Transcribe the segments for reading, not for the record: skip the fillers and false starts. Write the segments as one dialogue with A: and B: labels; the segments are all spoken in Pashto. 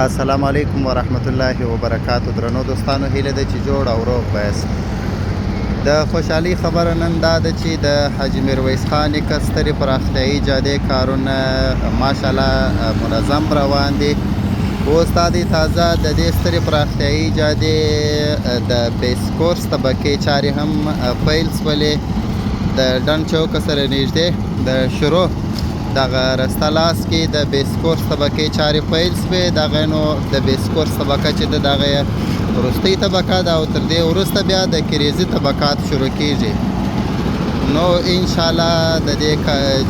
A: السلام علیکم ورحمت الله وبرکاتو. درنو دوستانو، هیله ده چې جوړ او روغ بایست. د خوشحالي خبره نن دا ده چې د حاجي میرویس خان نیکه سترې پراختیایي جادې کارونه ماشاءالله منظم روان دي. اوس دا دی تازه د دې سترې پراختیایي جادې د بیس کورس طبقې چارې هم پیل شولې. د ډنډ چوک سره نږدې د شروع دغه رسته لاس کې د بیس کورس طبقې چارې پیل شوې. دغه نو د بیس کورس طبقه چې د دغه وروستۍ طبقه ده او تر دې وروسته بیا د کریزي طبقات شروع کیږي. نو انشاءالله د دې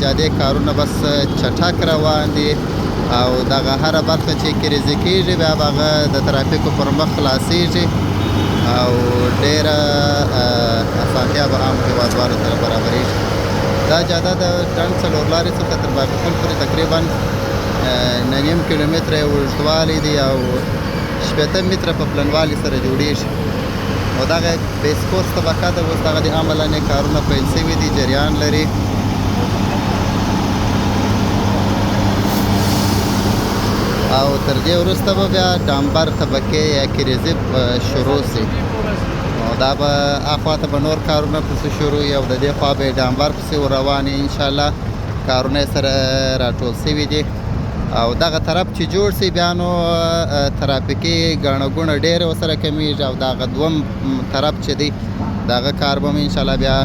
A: جادې کارونه بس چټک روان دي او دغه هره برخه چې کریزي کیږي بیا به هغه د ترافیکو پر مخ خلاصیږي او ډیره اسانتیا به عام هیوادوالو ته برابریږي. دا جاده د ډنډ څلور لارې څخه تر باغ پل پورې تقریبا 9.5 کیلومتره یې اوږدوالی دی او 80 متره په پلنوالي سره جوړیږي. او دغه بیس کورس طبقه ده، اوس دغه د عملاً کارونه پیل شوي دي، جریان لري. او تر دې وروسته به بیا ډامبر طبقې یا کریزي شروع شي. دا به اخوا ته به نور کارونه پسې شروع وي او د دې خوا به یې ډامبر پسې روان وي. انشاءالله کارونه یې سره راټول شوي دي او دغه طرف چې جوړ شي بیا نو ترافیکي ګڼه ګوڼه ډېره ورسره کمیږي او دغه دویم طرف چې دی دغه کار به انشاءالله بیا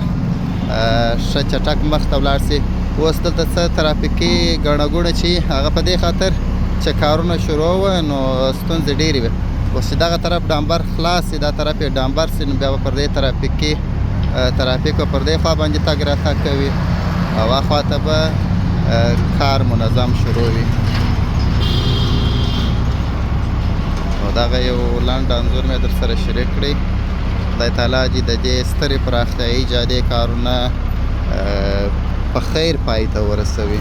A: ښه چټک مخته ولاړ شي. اوس دلته څه ترافیکي ګڼه ګوڼه چې هغه په دې خاطر چې کارونه شروع وه نو ستونزې ډېرې وې. اوس چې دغه طرف ډامبر خلاص شي، دا طرف یې ډامبر شي، نو بیا به پر دې ترافیک به پر دې خوا باندې تګ راتګ کوي او اخوا ته به کار منظم شروع وي. نو دغه یو لنډ انځور مې در سره شریک کړی. خدای تعالی دې د دې سترې پراختیایي جادې کارونه په خیر پای ته ورسوي.